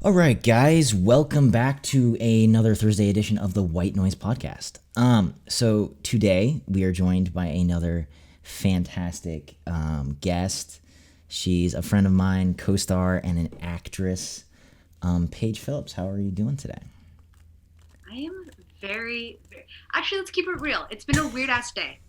All right, guys, welcome back to another Thursday edition of the White Noise Podcast. So today we are joined by another fantastic guest. She's a friend of mine, co-star, and an actress. Paige Phillips, how are you doing today? I am very. Actually, let's keep it real. It's been a weird ass day.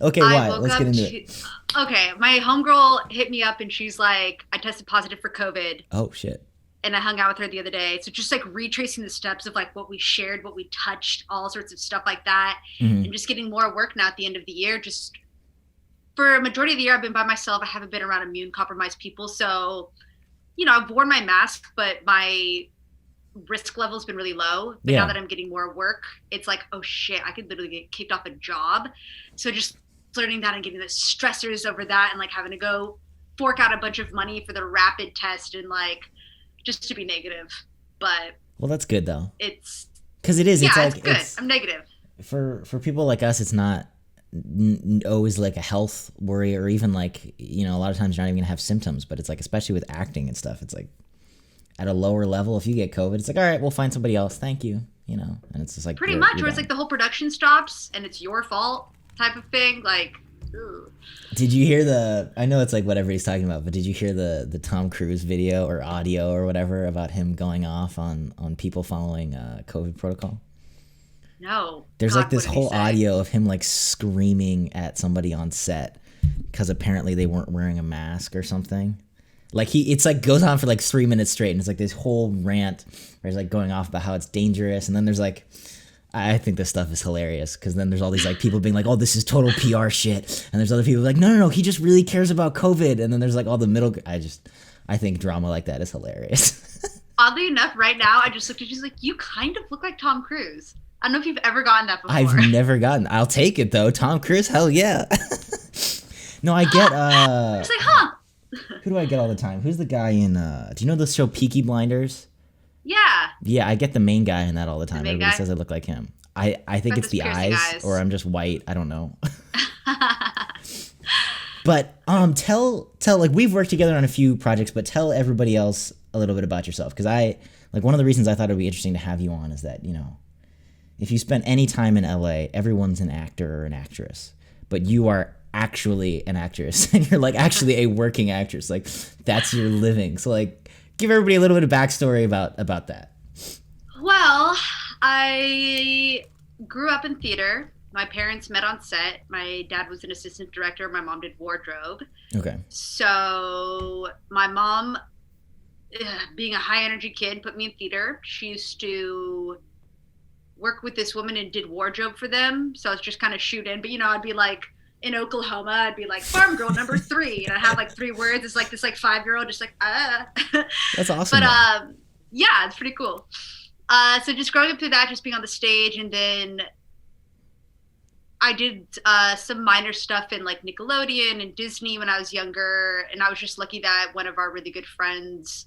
Okay, why? Let's get into it. Okay, my homegirl hit me up and she's like, I tested positive for COVID. Oh, shit. And I hung out with her the other day. So just like retracing the steps of like what we shared, what we touched, all sorts of stuff like that. Mm-hmm. And just getting more work now at the end of the year. Just for a majority of the year, I've been by myself. I haven't been around immune compromised people. So, I've worn my mask, but my risk level has been really low. But now that I'm getting more work, it's like, oh shit, I could literally get kicked off a job. So just learning that and getting the stressors over that and like having to go fork out a bunch of money for the rapid test and like just to be negative. But well, that's good though. It's because it is. Yeah, it's like it's good. I'm negative. For people like us, it's not always like a health worry, or even like a lot of times you're not even gonna have symptoms. But it's like, especially with acting and stuff, it's like at a lower level, if you get COVID, it's like, all right, we'll find somebody else. Thank you. And it's just like pretty much where it's like the whole production stops and it's your fault type of thing. Like, ugh. Did you hear I know it's like what everybody's talking about, but did you hear the Tom Cruise video or audio or whatever about him going off on people following COVID protocol? No. There's God, like this whole audio of him like screaming at somebody on set because apparently they weren't wearing a mask or something. Like it's like goes on for like 3 minutes straight, and it's like this whole rant where he's like going off about how it's dangerous, and then there's like, I think this stuff is hilarious because then there's all these like people being like, oh, this is total PR shit, and there's other people like, no, he just really cares about COVID, and then there's like all the middle. I think drama like that is hilarious. Oddly enough, right now I just looked at you like, you kind of look like Tom Cruise. I don't know if you've ever gotten that before. I've never gotten. I'll take it though. Tom Cruise, hell yeah. No, I get. It's like, huh. Who do I get all the time? Who's the guy in? Do you know the show Peaky Blinders? Yeah. Yeah, I get the main guy in that all the time. Everybody guy? says I look like him. I think it's the eyes, or I'm just white. I don't know. But tell like we've worked together on a few projects, but tell everybody else a little bit about yourself, because I like one of the reasons I thought it would be interesting to have you on is that if you spend any time in LA, everyone's an actor or an actress, but you are actually an actress and you're like actually a working actress. Like that's your living. So like give everybody a little bit of backstory about that. Well, I grew up in theater. My parents met on set. My dad was an assistant director. My mom did wardrobe. Okay. So my mom, being a high energy kid, put me in theater. She used to work with this woman and did wardrobe for them. So I was just kind of shoot in. But I'd be like, in Oklahoma, I'd be like farm girl number 3, and I'd have like 3 words. It's like this like 5-year-old just like That's awesome. But yeah, it's pretty cool. So just growing up through that, just being on the stage, and then I did some minor stuff in like Nickelodeon and Disney when I was younger, and I was just lucky that one of our really good friends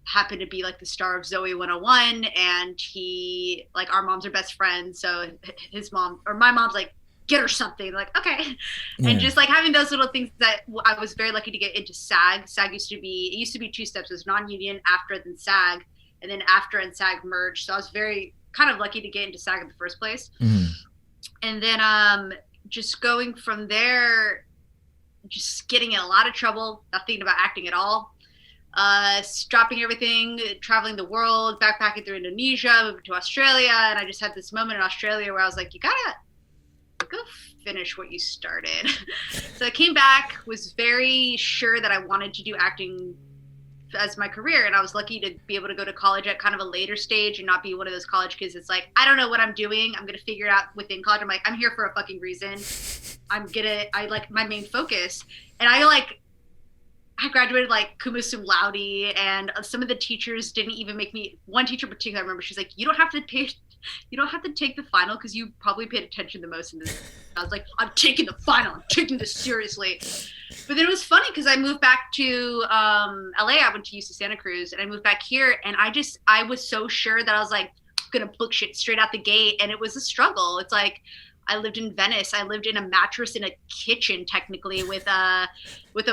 happened to be like the star of Zoe 101, and he like our moms are best friends, so his mom or my mom's like, get her something, like okay. And just like having those little things that I was very lucky to get into. SAG used to be 2 steps. It was non-union, AFTRA, then SAG, and then AFTRA and SAG merged. So I was very kind of lucky to get into SAG in the first place. And then just going from there, just getting in a lot of trouble, not thinking about acting at all, dropping everything, traveling the world, backpacking through Indonesia, moving to Australia. And I just had this moment in Australia where I was like, you gotta go finish what you started. So I came back, was very sure that I wanted to do acting as my career, and I was lucky to be able to go to college at kind of a later stage and not be one of those college kids that's like, I don't know what I'm doing, I'm gonna figure it out within college. I'm like, I'm here for a fucking reason. I like my main focus. And I graduated like cum laude, and some of the teachers didn't even make me. One teacher in particular, I remember, she's like, you don't have to take the final because you probably paid attention the most in this. I was like, I'm taking the final. I'm taking this seriously. But then it was funny because I moved back to LA. I went to UC Santa Cruz, and I moved back here, and I was so sure that I was like gonna book shit straight out the gate, and it was a struggle. It's like I lived in Venice. I lived in a mattress in a kitchen, technically, with a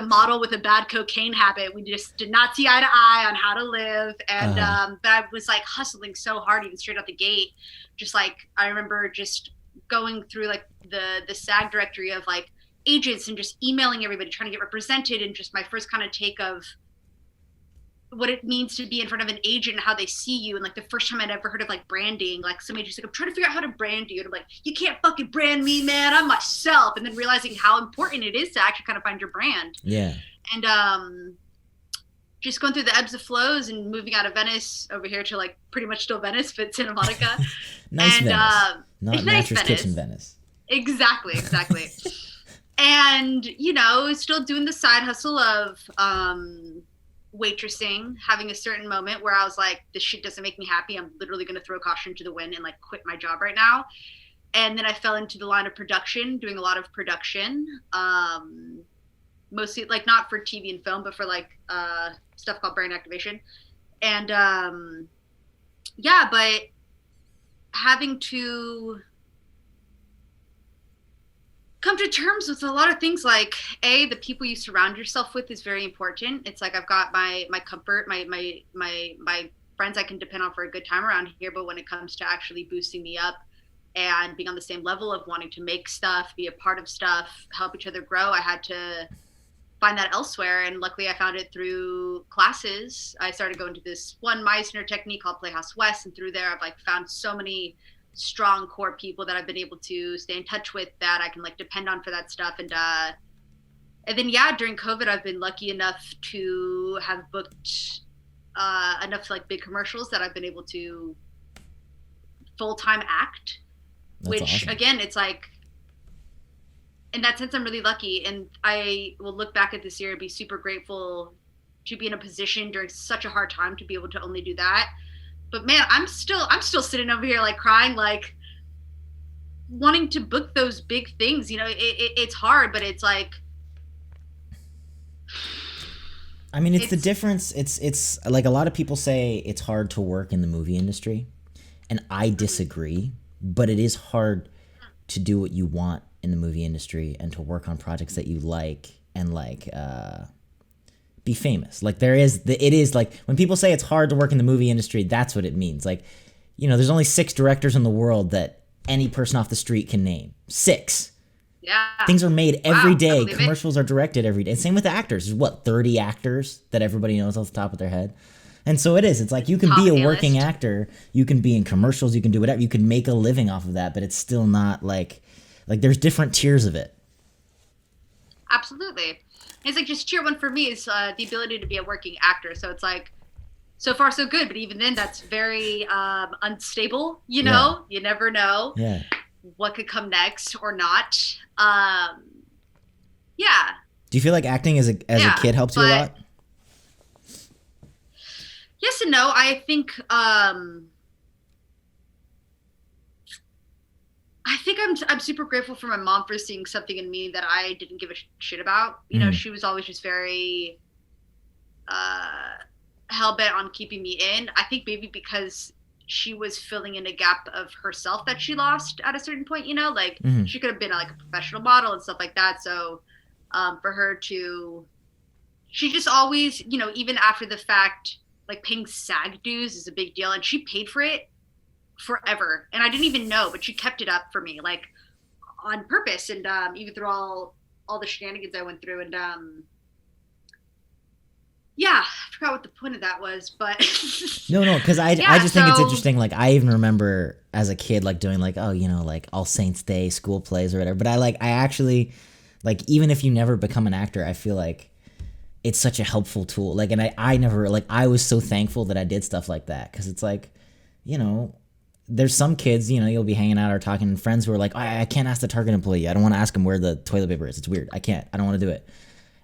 model with a bad cocaine habit. We just did not see eye to eye on how to live, and but I was like hustling so hard, even straight out the gate. Just like I remember just going through like the SAG directory of like agents and just emailing everybody, trying to get represented, and just my first kind of take of what it means to be in front of an agent and how they see you. And like the first time I'd ever heard of like branding, like somebody just like, I'm trying to figure out how to brand you. And I'm like, you can't fucking brand me, man. I'm myself. And then realizing how important it is to actually kind of find your brand. Yeah. And just going through the ebbs and flows and moving out of Venice over here to like pretty much still Venice, but Santa Monica. Nice and, Venice. Not nice Mattress Venice. Kitchen Venice. Exactly. And, you know, still doing the side hustle of waitressing, having a certain moment where I was like, this shit doesn't make me happy. I'm literally going to throw caution to the wind and like quit my job right now. And then I fell into the line of production, doing a lot of production, mostly like not for TV and film, but for like stuff called brand activation. And but having to come to terms with a lot of things, like the people you surround yourself with is very important. It's like I've got my comfort, my friends I can depend on for a good time around here, but when it comes to actually boosting me up and being on the same level of wanting to make stuff, be a part of stuff, help each other grow, I had to find that elsewhere. And luckily I found it through classes. I started going to this one Meisner technique called Playhouse West, and through there I've like found so many strong core people that I've been able to stay in touch with that I can like depend on for that stuff. And then during COVID I've been lucky enough to have booked enough like big commercials that I've been able to full-time act. That's which awesome. Again, it's like in that sense I'm really lucky, and I will look back at this year and be super grateful to be in a position during such a hard time to be able to only do that. But man, I'm still sitting over here like crying, like wanting to book those big things. You know, it's hard, but it's like, I mean, it's the difference. It's like a lot of people say it's hard to work in the movie industry, and I disagree. But it is hard to do what you want in the movie industry and to work on projects that you like and like be famous. Like it is like when people say it's hard to work in the movie industry, that's what it means. Like, you know, there's only 6 directors in the world that any person off the street can name. 6. Yeah. Things are made every day. Commercials are directed every day. And same with the actors. There's what, 30 actors that everybody knows off the top of their head. And so it is. It's like you can be a working actor. You can be in commercials. You can do whatever. You can make a living off of that, but it's still not like there's different tiers of it. Absolutely. It's like just tier 1 for me is the ability to be a working actor. So it's like, so far so good, but even then that's very unstable, you know? Yeah. You never know what could come next or not. Do you feel like acting as a kid helped you a lot? Yes and no. I think I'm super grateful for my mom for seeing something in me that I didn't give a shit about. You know, she was always just very hell-bent on keeping me in. I think maybe because she was filling in a gap of herself that she lost at a certain point, you know? Like, she could have been like a professional model and stuff like that. So for her to... She just always, you know, even after the fact, like paying SAG dues is a big deal. And she paid for it forever, and I didn't even know, but she kept it up for me, like on purpose. And even through all the shenanigans I went through, and I forgot what the point of that was, but no, because I just think it's interesting. Like I even remember as a kid like doing like, oh, you know, like All Saints Day school plays or whatever, but I actually like, even if you never become an actor, I feel like it's such a helpful tool. Like, and I never, like, I was so thankful that I did stuff like that, because it's like, you know, there's some kids, you know, you'll be hanging out or talking to friends who are like, I can't ask the Target employee. I don't want to ask him where the toilet paper is. It's weird. I don't want to do it.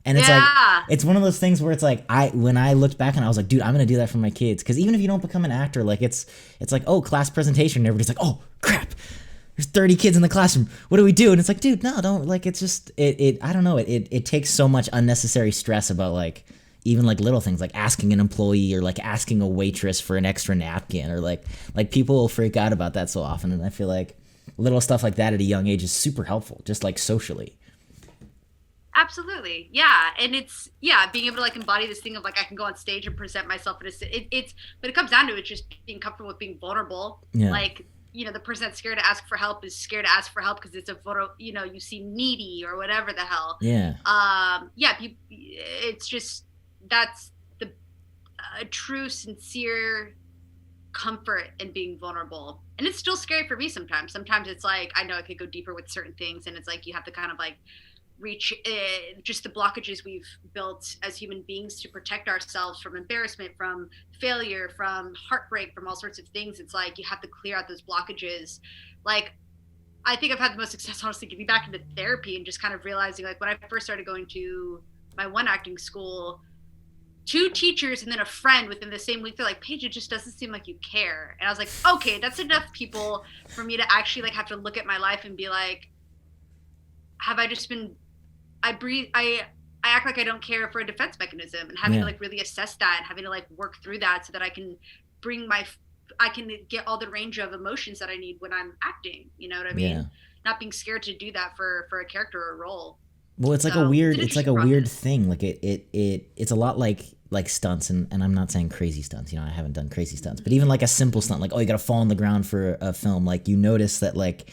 And it's like, it's one of those things where it's like, when I looked back and I was like, dude, I'm going to do that for my kids. Because even if you don't become an actor, like it's like, oh, class presentation. And everybody's like, oh, crap. There's 30 kids in the classroom. What do we do? And it's like, dude, no, don't. Like, it's just, I don't know. It takes so much unnecessary stress about like, even like little things like asking an employee or like asking a waitress for an extra napkin, or like people will freak out about that so often. And I feel like little stuff like that at a young age is super helpful, just like socially. Absolutely. Yeah. And it's, yeah, being able to like embody this thing of like, I can go on stage and present myself. It's, but it comes down to it just being comfortable with being vulnerable. Yeah. Like, you know, the person that's scared to ask for help is scared to ask for help because it's a photo, you know, you seem needy or whatever the hell. Yeah. Yeah. It's just, that's a true, sincere comfort in being vulnerable. And it's still scary for me sometimes. Sometimes it's like, I know I could go deeper with certain things, and it's like, you have to kind of like, reach just the blockages we've built as human beings to protect ourselves from embarrassment, from failure, from heartbreak, from all sorts of things. It's like you have to clear out those blockages. Like, I think I've had the most success, honestly, getting back into therapy and just kind of realizing, like, when I first started going to my one acting school, 2 teachers and then a friend within the same week, they're like, Paige, it just doesn't seem like you care. And I was like, okay, that's enough people for me to actually like have to look at my life and be like, have I just been, I act like I don't care for a defense mechanism, and having to like really assess that and having to like work through that so that I can I can get all the range of emotions that I need when I'm acting. You know what I mean? Not being scared to do that for a character or a role. Well, it's like a weird thing. Like it's a lot like stunts, and I'm not saying crazy stunts. You know, I haven't done crazy stunts, but even like a simple stunt, like, oh, you got to fall on the ground for a film. Like, you notice that like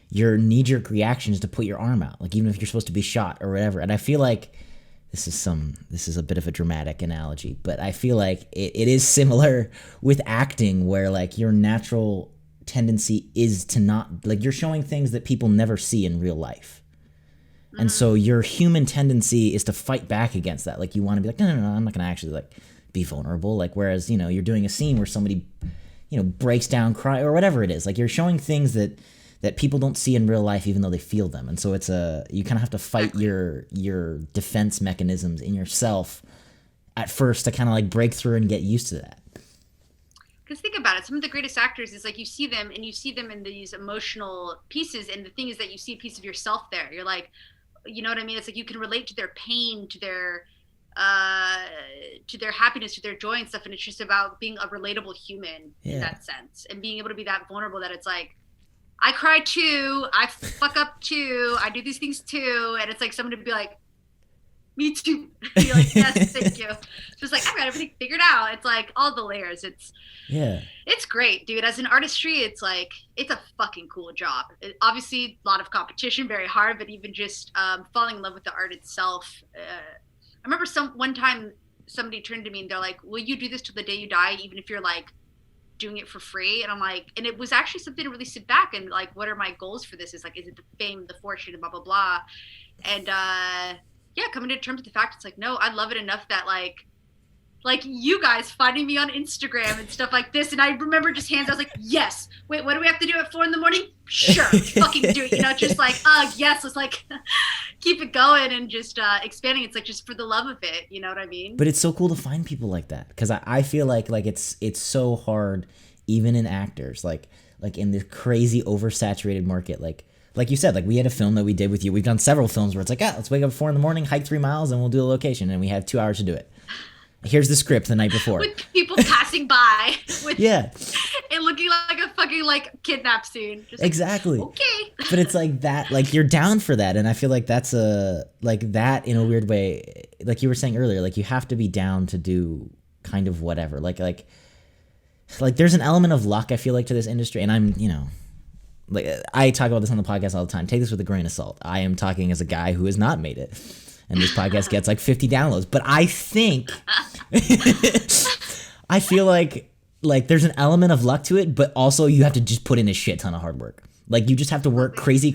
your knee-jerk reaction is to put your arm out, like even if you're supposed to be shot or whatever. And I feel like this is a bit of a dramatic analogy, but I feel like it is similar with acting, where like your natural tendency is to not, like, you're showing things that people never see in real life. And so your human tendency is to fight back against that. Like, you want to be like, no, I'm not going to actually like be vulnerable. Like, whereas, you know, you're doing a scene where somebody, you know, breaks down, cry, or whatever it is. Like, you're showing things that people don't see in real life, even though they feel them. And so you kind of have to fight your defense mechanisms in yourself at first to kind of like break through and get used to that. Because think about it, some of the greatest actors is like, you see them in these emotional pieces, and the thing is that you see a piece of yourself there. You're like, you know what I mean? It's like you can relate to their pain, to their happiness, to their joy and stuff, and it's just about being a relatable human in that sense, and being able to be that vulnerable that it's like, I cry too, I fuck up too, I do these things too, and it's like someone to be like, me too. Be like, yes, thank you. Just like, I've got everything figured out. It's like all the layers. It's great, dude. As an artistry, it's like, it's a fucking cool job. Obviously, a lot of competition, very hard, but even just falling in love with the art itself. I remember one time somebody turned to me and they're like, will you do this till the day you die, even if you're like doing it for free? And I'm like, and it was actually something to really sit back and like, what are my goals for this? Is like, is it the fame, the fortune, and blah blah blah. And coming to terms with the fact, it's like, no, I love it enough that like you guys finding me on Instagram and stuff like this, and I remember just hands, I was like, yes, wait, what do we have to do at 4 a.m? Sure, fucking do it, you know, just like, yes, let's like keep it going and just expanding. It's like, just for the love of it, you know what I mean? But it's so cool to find people like that, because I feel like it's so hard, even in actors, like in this crazy oversaturated market, like you said, like we had a film that we did with you. We've done several films where it's like, let's wake up at 4 a.m, hike 3 miles, and we'll do a location, and we have 2 hours to do it. Here's the script the night before. With people passing by. It looking like a fucking like kidnap scene. Just exactly. Like, okay. But it's like that, like you're down for that, and I feel like that's that in a weird way. Like you were saying earlier, like you have to be down to do kind of whatever. Like there's an element of luck, I feel like, to this industry, and I'm, you know, like I talk about this on the podcast all the time. Take this with a grain of salt. I am talking as a guy who has not made it, and this podcast gets like 50 downloads. But I think I feel like there's an element of luck to it, but also you have to just put in a shit ton of hard work. Like you just have to work crazy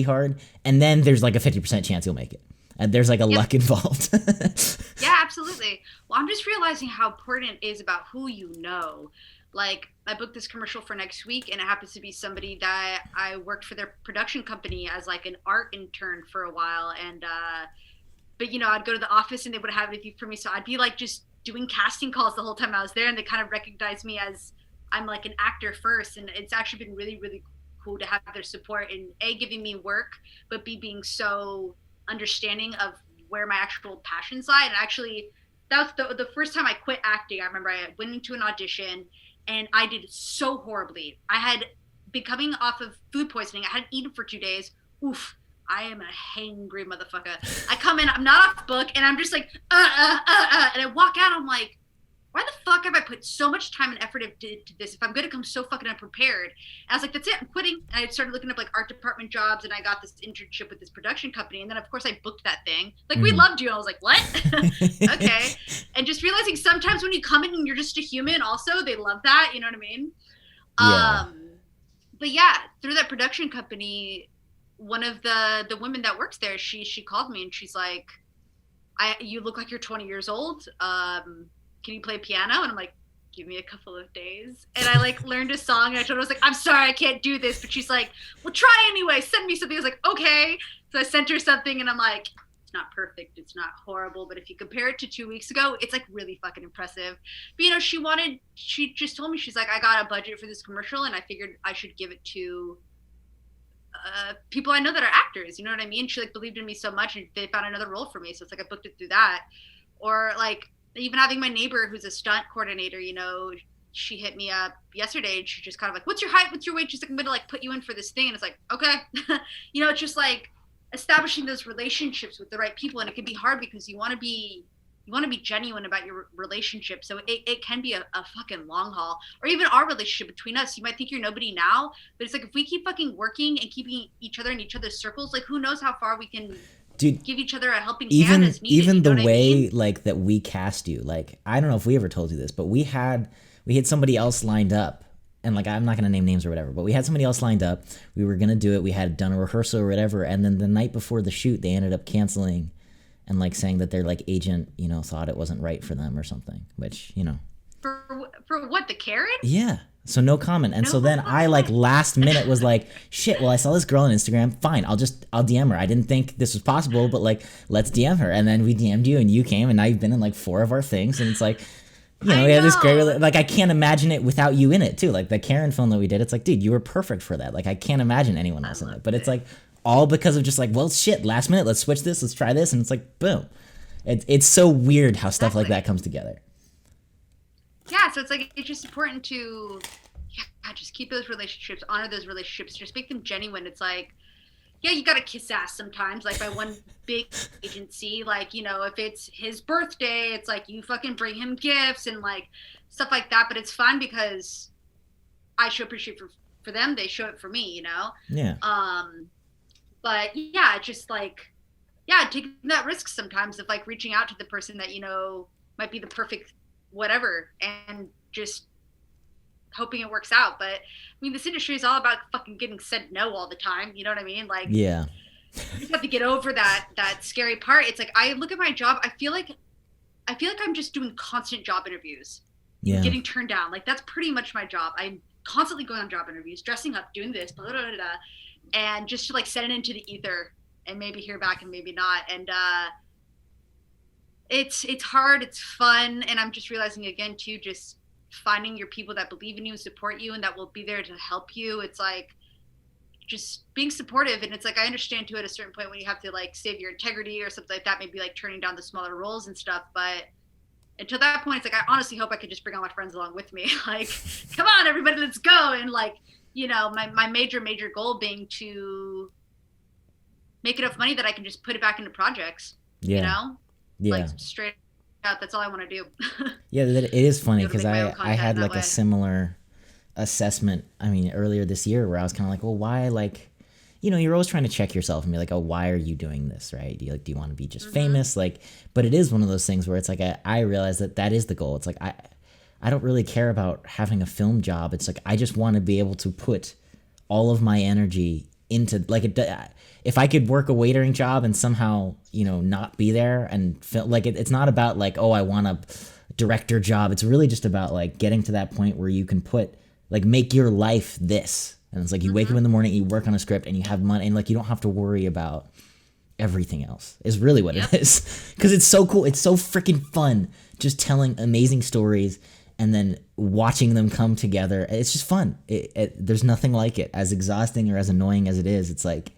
hard, and then there's like a 50% chance you'll make it. And there's like a luck involved. Yeah, absolutely. Well, I'm just realizing how important it is about who you know. Like, I booked this commercial for next week, and it happens to be somebody that I worked for their production company as like an art intern for a while. And, but you know, I'd go to the office and they would have an interview for me. So I'd be like just doing casting calls the whole time I was there, and they kind of recognized me as I'm like an actor first. And it's actually been really, really cool to have their support in A, giving me work, but B, being so understanding of where my actual passions lie. And actually, that was the first time I quit acting. I remember I went into an audition and I did so horribly. I had been coming off of food poisoning. I hadn't eaten for 2 days. Oof. I am a hangry motherfucker. I come in, I'm not off book, and I'm just like, and I walk out, I'm like, why the fuck have I put so much time and effort into this if I'm going to come so fucking unprepared? And I was like, that's it, I'm quitting. And I started looking up like art department jobs, and I got this internship with this production company. And then, of course, I booked that thing. Like, we loved you. And I was like, what? Okay. And just realizing sometimes when you come in and you're just a human, also, they love that. You know what I mean? Yeah. But yeah, through that production company, one of the women that works there, she called me and she's like, you look like you're 20 years old. Can you play piano? And I'm like, give me a couple of days. And I like learned a song, and I told her, I was like, I'm sorry, I can't do this. But she's like, well, try anyway. Send me something. I was like, okay. So I sent her something, and I'm like, it's not perfect. It's not horrible. But if you compare it to 2 weeks ago, it's like really fucking impressive. But you know, she just told me, she's like, I got a budget for this commercial, and I figured I should give it to people I know that are actors. You know what I mean? She like believed in me so much, and they found another role for me. So it's like I booked it through that. Or like, even having my neighbor who's a stunt coordinator, you know, she hit me up yesterday and she just kind of like, what's your height? What's your weight? She's like, I'm going to like put you in for this thing. And it's like, okay. You know, it's just like establishing those relationships with the right people. And it can be hard because you want to be genuine about your relationship. So it can be a fucking long haul. Or even our relationship between us. You might think you're nobody now, but it's like, if we keep fucking working and keeping each other in each other's circles, like who knows how far we can give each other a helping hand as needed. Even you know the way I mean? like that we cast you, like I don't know if we ever told you this, but we had somebody else lined up, and like I'm not gonna name names or whatever, but we had somebody else lined up. We were gonna do it. We had done a rehearsal or whatever, and then the night before the shoot, they ended up canceling, and like saying that their like agent, you know, thought it wasn't right for them or something. Which, you know, for what, the Karen? Yeah. So no comment. And so then I like last minute was like, shit, well, I saw this girl on Instagram. Fine. I'll DM her. I didn't think this was possible, but like, let's DM her. And then we DM'd you and you came, and now you've been in like 4 of our things. And it's like, you know, we had this great, like, I can't imagine it without you in it too. Like the Karen film that we did, it's like, dude, you were perfect for that. Like, I can't imagine anyone else in it, but it's like all because of just like, well, shit, last minute, let's switch this. Let's try this. And it's like, boom. It's so weird how stuff like that comes together. Yeah, so it's like, it's just important to just keep those relationships, honor those relationships, just make them genuine. It's like, yeah, you gotta kiss ass sometimes, like by one big agency, like, you know, if it's his birthday, it's like you fucking bring him gifts and like stuff like that. But it's fun because I show appreciation for them, they show it for me, you know? Yeah. But yeah, just like, yeah, taking that risk sometimes of like reaching out to the person that, you know, might be the perfect whatever, and just hoping it works out. But I mean, this industry is all about fucking getting said no all the time. You know what I mean? Like, yeah, you just have to get over that scary part. It's like, I look at my job, I feel like I'm just doing constant job interviews, getting turned down. Like, that's pretty much my job. I'm constantly going on job interviews, dressing up, doing this, blah, blah, blah, blah, and just to like set it into the ether and maybe hear back and maybe not. And it's hard, it's fun, and I'm just realizing again too, just finding your people that believe in you and support you and that will be there to help you. It's like just being supportive. And it's like, I understand too, at a certain point when you have to like save your integrity or something like that, maybe like turning down the smaller roles and stuff. But until that point, it's like, I honestly hope I could just bring all my friends along with me. Like, come on, everybody, let's go. And like, you know, my major goal being to make enough money that I can just put it back into projects, you know? Yeah. Like straight out, that's all I want to do. Yeah, it is funny because I had like a similar assessment, I mean, earlier this year, where I was kind of like, well, why, like, you know, you're always trying to check yourself and be like, oh, why are you doing this, right? Do you want to be just famous? Like, but it is one of those things where it's like, I realize that is the goal. It's like, I don't really care about having a film job. It's like, I just want to be able to put all of my energy into, like, if I could work a waitering job and somehow, you know, not be there and feel like it's not about like, oh, I want a director job. It's really just about like getting to that point where you can put, like, make your life this. And it's like, you wake up in the morning, you work on a script, and you have money, and like, you don't have to worry about everything else, is really what it is. Because it's so cool. It's so freaking fun just telling amazing stories and then watching them come together. It's just fun. There's nothing like it. As exhausting or as annoying as it is, it's like,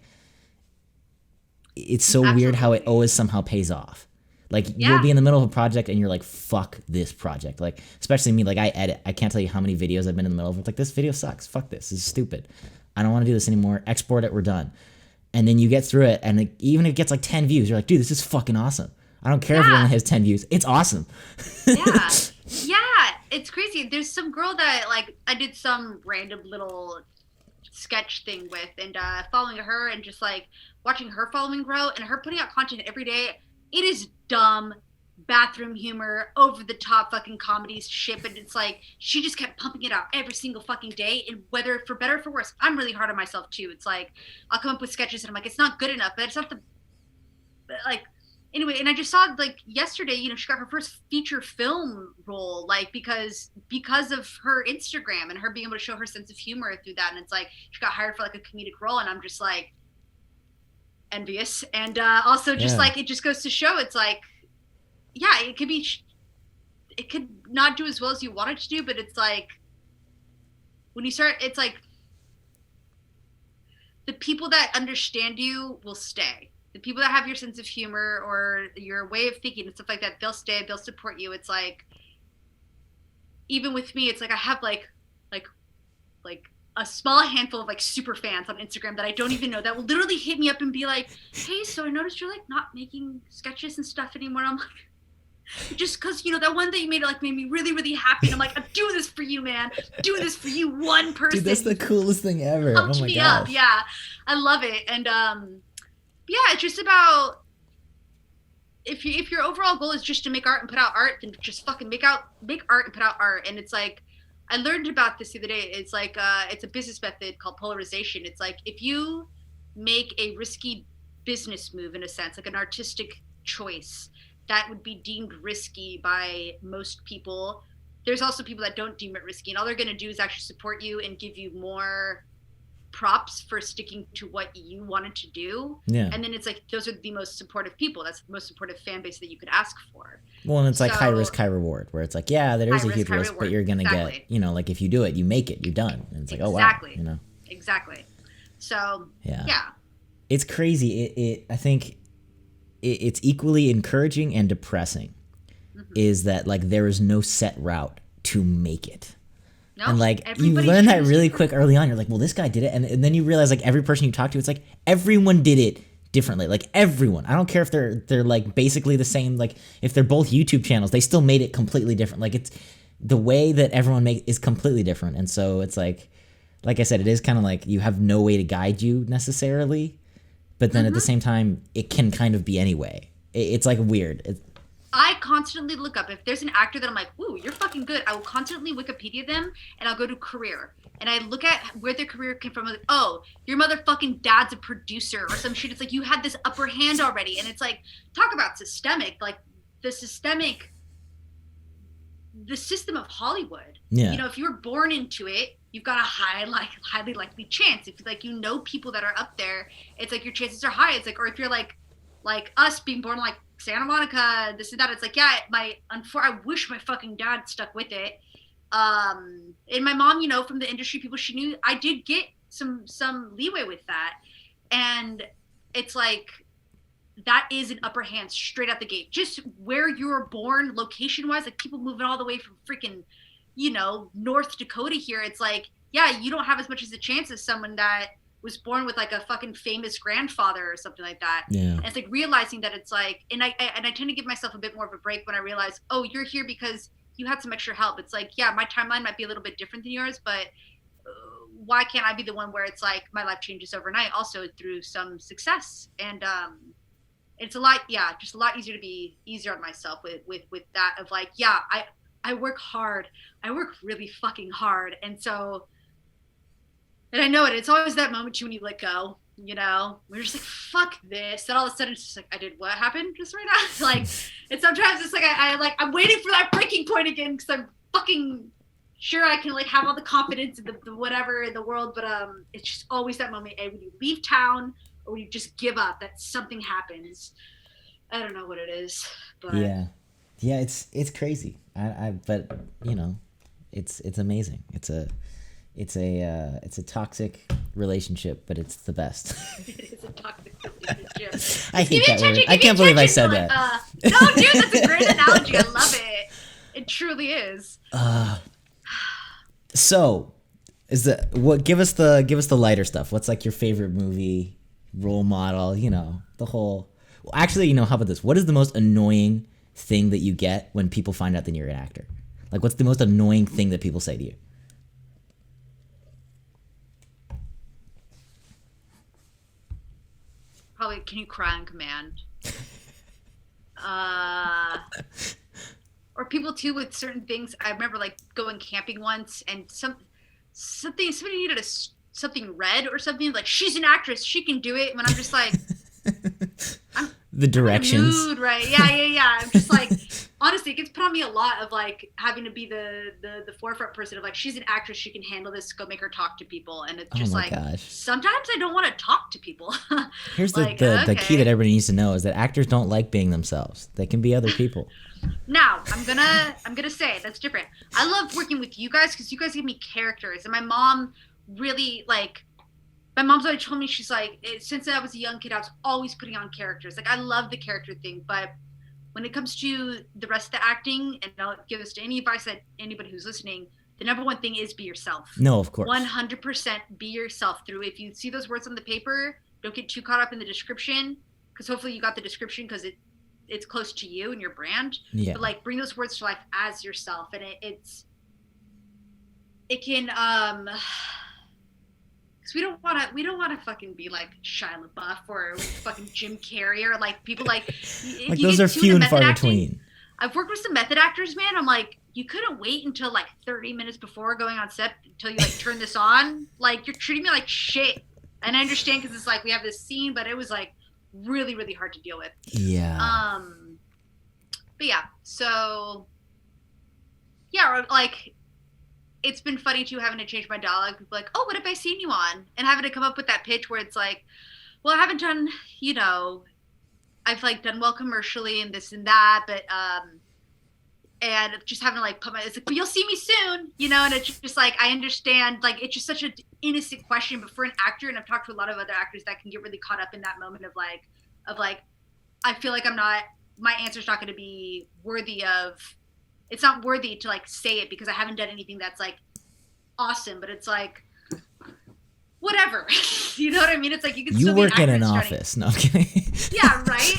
it's so weird how it always somehow pays off. Like Yeah. you'll be in the middle of a project and you're like, fuck this project. Like, especially me, like I edit. I can't tell you how many videos I've been in the middle of. It's like, this video sucks. Fuck this. This is stupid. I don't want to do this anymore. Export it. We're done. And then you get through it, and even if it gets like 10 views, you're like, dude, this is fucking awesome. I don't care if it only has 10 views. It's awesome. Yeah. Yeah. It's crazy. There's some girl that like I did some random little sketch thing with, and following her and just like watching her following grow and her putting out content every day. It is dumb bathroom humor, over the top fucking comedies shit, but it's like she just kept pumping it out every single fucking day, and whether for better or for worse, I'm really hard on myself too. It's like I'll come up with sketches and I'm like, it's not good enough, but it's not the like anyway. And I just saw like yesterday, you know, she got her first feature film role, like because of her Instagram and her being able to show her sense of humor through that. And it's like she got hired for like a comedic role, and I'm just like envious. And also just like it just goes to show, it's like, yeah, it could not do as well as you want it to do, but it's like when you start, it's like the people that understand you will stay. The people that have your sense of humor or your way of thinking and stuff like that, they'll stay, they'll support you. It's like, even with me, it's like I have like a small handful of like super fans on Instagram that I don't even know that will literally hit me up and be like, hey, so I noticed you're like not making sketches and stuff anymore. I'm like, just because, you know, that one that you made, it like made me really, really happy. And I'm like, I'm doing this for you, man. I'm doing this for you, one person. Dude, that's the coolest thing ever. Pumped oh my me gosh. up. Yeah, I love it. And yeah, it's just about if your overall goal is just to make art and put out art, then just fucking make art and put out art. And it's like, I learned about this the other day. It's like it's a business method called polarization. It's like if you make a risky business move, in a sense, like an artistic choice that would be deemed risky by most people, there's also people that don't deem it risky, and all they're going to do is actually support you and give you more props for sticking to what you wanted to do. Yeah. And then it's like those are the most supportive people. That's the most supportive fan base that you could ask for. Well, and it's like high risk, high reward, where it's like, yeah, there is a huge risk, but you're gonna get, you know, like if you do it, you make it, you're done. And it's like, oh wow, you know. Exactly. So yeah. It's crazy. I think it's equally encouraging and depressing. Is that like there is no set route to make it. No, and like you learn that really quick early on. You're like, well, this guy did it, and then you realize like every person you talk to, it's like everyone did it differently. Like everyone, I don't care if they're like basically the same. Like if they're both YouTube channels, they still made it completely different. Like it's the way that everyone is completely different, and so it's like I said, it is kind of like you have no way to guide you necessarily, but then at the same time, it can kind of be anyway. It's like weird. I constantly look up if there's an actor that I'm like, ooh, you're fucking good. I will constantly Wikipedia them, and I'll go to career, and I look at where their career came from. I'm like, oh, your motherfucking dad's a producer or some shit. It's like you had this upper hand already, and it's like, talk about systemic, like the system of Hollywood. Yeah. You know, if you were born into it, you've got a highly likely chance. If like you know people that are up there, it's like your chances are high. It's like, or if you're like us being born like Santa Monica, this and that. It's like, yeah, I wish my fucking dad stuck with it. And my mom, you know, from the industry, people she knew, I did get some leeway with that. And it's like, that is an upper hand straight out the gate. Just where you were born, location wise, like people moving all the way from freaking, you know, North Dakota here. It's like, yeah, you don't have as much as a chance as someone that was born with like a fucking famous grandfather or something like that. Yeah. And it's like realizing that it's like, and I tend to give myself a bit more of a break when I realize, oh, you're here because you had some extra help. It's like, yeah, my timeline might be a little bit different than yours, but why can't I be the one where it's like my life changes overnight also through some success? And it's a lot, just a lot easier to be easier on myself with that of like, yeah, I work hard. I work really fucking hard. And so, and I know it. It's always that moment too when you let go, you know, we're just like, fuck this. Then all of a sudden it's just like, I did what happened just right now? Like, and sometimes it's like, I'm waiting for that breaking point again because I'm fucking sure I can like have all the confidence in the whatever in the world. But it's just always that moment when you leave town or when you just give up, that something happens. I don't know what it is, but yeah, it's crazy. But you know, it's amazing. It's a toxic relationship, but it's the best. It is a toxic relationship. Jim. I hate Give me that word. attention, I give me can't believe I attention. said You're that. no, dude, that's a great analogy. I love it. It truly is. So, give us the lighter stuff. What's like your favorite movie, role model? You know, the whole. Well, actually, you know, how about this? What is the most annoying thing that you get when people find out that you're an actor? Like, what's the most annoying thing that people say to you? Probably, can you cry on command? Or people too with certain things. I remember like going camping once, and somebody needed something red or something. Like, she's an actress, she can do it. When I'm just like, the directions. I'm in the mood, right? Yeah. I'm just like, honestly, it gets put on me a lot of like having to be the forefront person of like, she's an actress, she can handle this. Go make her talk to people, and it's just like, gosh. Sometimes I don't want to talk to people. Here's like, the key that everybody needs to know is that actors don't like being themselves. They can be other people. Now, I'm gonna say that's different. I love working with you guys because you guys give me characters, and my mom really like. My mom's always told me, she's like, since I was a young kid, I was always putting on characters. Like, I love the character thing, but when it comes to the rest of the acting, and I'll give this to any advice that anybody who's listening, the number one thing is be yourself. No, of course. 100% be yourself through. If you see those words on the paper, don't get too caught up in the description, because hopefully you got the description because it's close to you and your brand. Yeah. But like, bring those words to life as yourself, and it can because we don't want to fucking be like Shia LaBeouf or fucking Jim Carrey or like people like those are few and far between. I've worked with some method actors, man. I'm like, you couldn't wait until like 30 minutes before going on set until you like turn this on. Like, you're treating me like shit. And I understand because it's like we have this scene, but it was like really, really hard to deal with. Yeah. But yeah, so yeah, or like, it's been funny too having to change my dialogue. People like, oh, what have I seen you on? And having to come up with that pitch where it's like, well, I haven't done, you know, I've like done well commercially and this and that, but and just having to like it's like, but you'll see me soon, you know. And it's just like, I understand, like, it's just such an innocent question, but for an actor, and I've talked to a lot of other actors that can get really caught up in that moment of like I feel like my answer's not going to be worthy of. It's not worthy to like say it because I haven't done anything that's like awesome, but it's like whatever. You know what I mean? It's like you can still work be an in an actor office. No, I'm kidding. Yeah, right.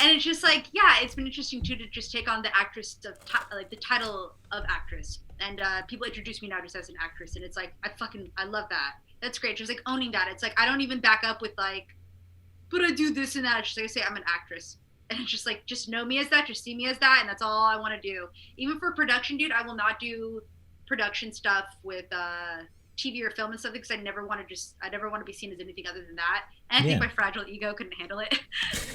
And it's just like, yeah, it's been interesting too to just take on the actress of like the title of actress, and people introduce me now just as an actress, and it's like I love that. That's great. Just like owning that. It's like I don't even back up with like, but I do this and that. It's just like I say I'm an actress. And it's just like, just know me as that, just see me as that, and that's all I want to do. Even for production, dude, I will not do production stuff with TV or film and stuff because I never want to be seen as anything other than that. And I think my fragile ego couldn't handle it.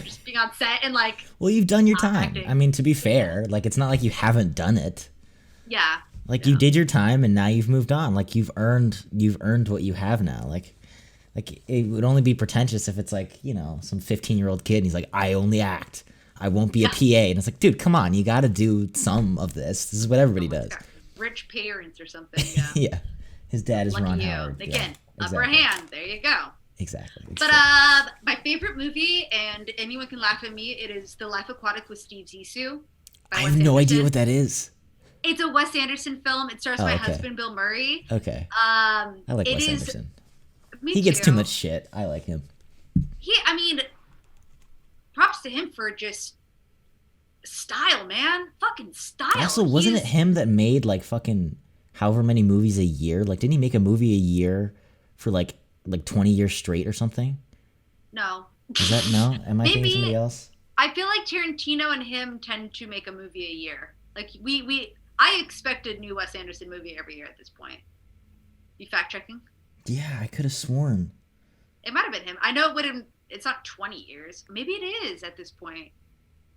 Just being on set and like. Well, you've done your time. Acting. I mean, to be fair, like, it's not like you haven't done it. Yeah. Like, you did your time and now you've moved on. Like, you've earned what you have now. Like it would only be pretentious if it's like, you know, some 15-year-old kid and he's like, I only act. I won't be a PA. And it's like, dude, come on. You got to do some of this. This is what everybody does. Rich parents or something. Yeah. Yeah. His dad is Lucky Ron you. Howard. Again, yeah, upper hand. There you go. Exactly. But my favorite movie, and anyone can laugh at me, it is The Life Aquatic with Steve Zissou. I have no idea what that is. It's a Wes Anderson film. It stars my husband, Bill Murray. Okay. I like Wes Anderson. He gets too much shit. I like him. I mean, props to him for just style, man. Fucking style. Also, wasn't it him that made like fucking however many movies a year? Like, didn't he make a movie a year for like 20 years straight or something? No. Is that no? Am I thinking somebody else? I feel like Tarantino and him tend to make a movie a year. Like I expect a new Wes Anderson movie every year at this point. You fact checking? Yeah, I could have sworn. It might have been him. I know it's not 20 years. Maybe it is at this point.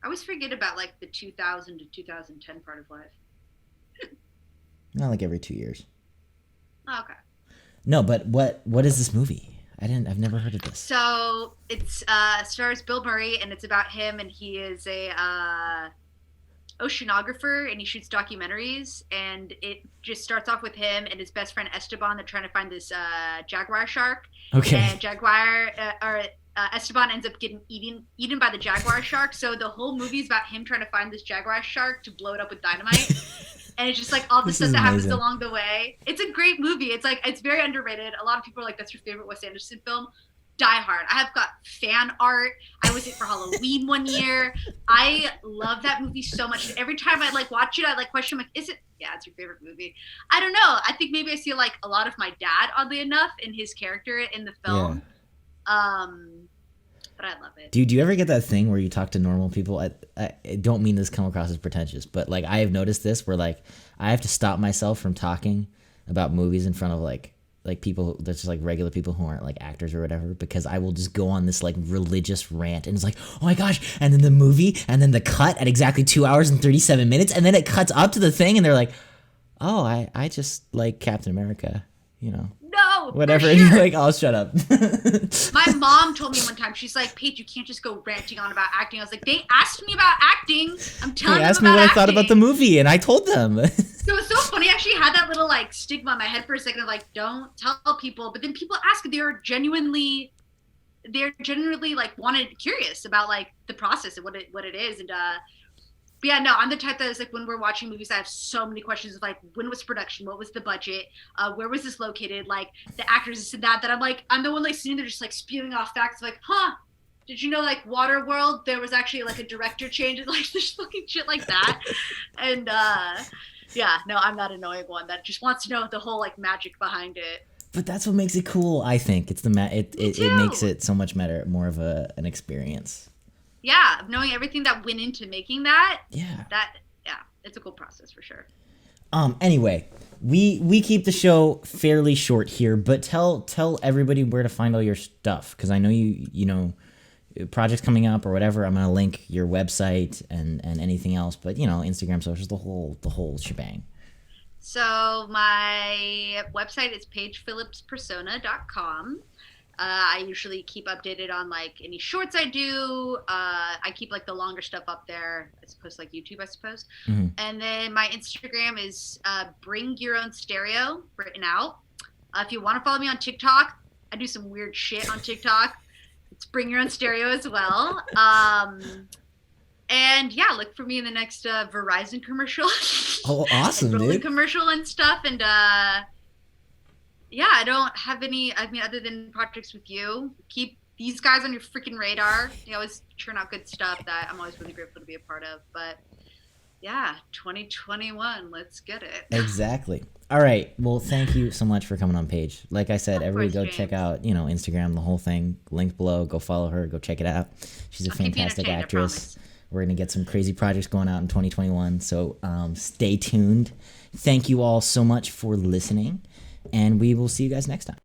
I always forget about like the 2000 to 2010 part of life. Not like every 2 years. Oh, okay. No, but what is this movie? I've never heard of this. So it's stars Bill Murray, and it's about him, and he is a oceanographer, and he shoots documentaries, and it just starts off with him and his best friend Esteban. They're trying to find this jaguar shark. Okay. And jaguar Esteban ends up getting eaten by the jaguar shark. So the whole movie is about him trying to find this jaguar shark to blow it up with dynamite. And it's just like all the stuff that happens along the way. It's a great movie. It's like, it's very underrated. A lot of people are like, that's your favorite Wes Anderson film. Die Hard. I have got fan art. I was it for Halloween one year. I love that movie so much. Every time I like watch it, I like question like, is it? Yeah, it's your favorite movie. I don't know. I think maybe I see like a lot of my dad, oddly enough, in his character in the film. Yeah. But I love it. Do you ever get that thing where you talk to normal people? I don't mean this come across as pretentious, but like I have noticed this where like I have to stop myself from talking about movies in front of like people that's just like regular people who aren't like actors or whatever, because I will just go on this like religious rant and it's like, oh my gosh, and then the movie and then the cut at exactly 2 hours and 37 minutes and then it cuts up to the thing and they're like, oh, I just like Captain America, you know. No, whatever. And you're like, oh, shut up. My mom told me one time, she's like, Paige, you can't just go ranting on about acting. I was like, they asked me about acting. I'm telling them about acting. They asked me what I thought about the movie, and I told them. So it's so funny. I actually had that little like stigma in my head for a second of like, don't tell people. But then people ask, they're genuinely like curious about like the process and what it is. And but yeah, no, I'm the type that is like when we're watching movies, I have so many questions of like, when was production? What was the budget? Where was this located? Like the actors, this and that I'm like, I'm the one like sitting there just like spewing off facts like, did you know like Waterworld, there was actually like a director change and like this fucking shit like that. And yeah, no, I'm that annoying one that just wants to know the whole like magic behind it. But that's what makes it cool, I think. It's it makes it so much better, more of an experience. Yeah, knowing everything that went into making that. Yeah. It's a cool process for sure. Anyway, we keep the show fairly short here, but tell everybody where to find all your stuff, because I know you know projects coming up or whatever. I'm gonna link your website and anything else, but you know, Instagram, socials, the whole shebang. So my website is paigephillipspersona.com. I usually keep updated on like any shorts I do. I keep like the longer stuff up there as opposed to like YouTube, I suppose. Mm-hmm. And then my Instagram is Bring Your Own Stereo, written out. If you want to follow me on TikTok, I do some weird shit on TikTok. It's Bring Your Own Stereo as well. And yeah, look for me in the next Verizon commercial. Oh, awesome, dude. Commercial and stuff. And yeah, I don't have any, I mean, other than projects with you. Keep these guys on your freaking radar. They always churn out good stuff that I'm always really grateful to be a part of. But yeah, 2021, let's get it. Exactly. All right. Well, thank you so much for coming on, Paige. Like I said, everybody go check out, Instagram, the whole thing. Link below. Go follow her. Go check it out. She's a fantastic actress. We're going to get some crazy projects going out in 2021. So stay tuned. Thank you all so much for listening. And we will see you guys next time.